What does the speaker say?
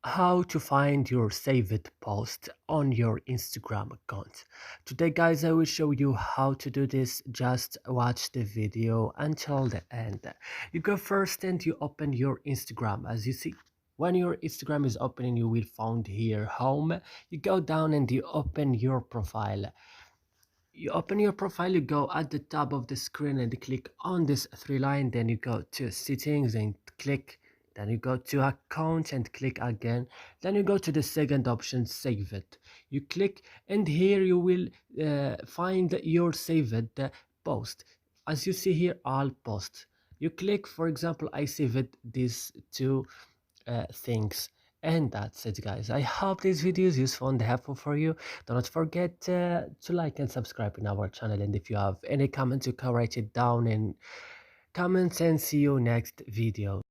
How to find your saved post on your Instagram account. Today guys, I will show you how to do this. Just watch the video until the end. You go first and you open your Instagram. As you see, when your Instagram is opening, you will find here home. You go down and you open your profile. You go at the top of the screen and click on this three line, then you go to settings and click, then you go to account and click again, then you go to the second option, save it. You click and here you will find your saved post. As you see here, all posts. You click, for example, I saved these two things. And that's it guys. I hope this video is useful and helpful for you. Do not forget to like and subscribe in our channel, and if you have any comments you can write it down in comments, and see you next video.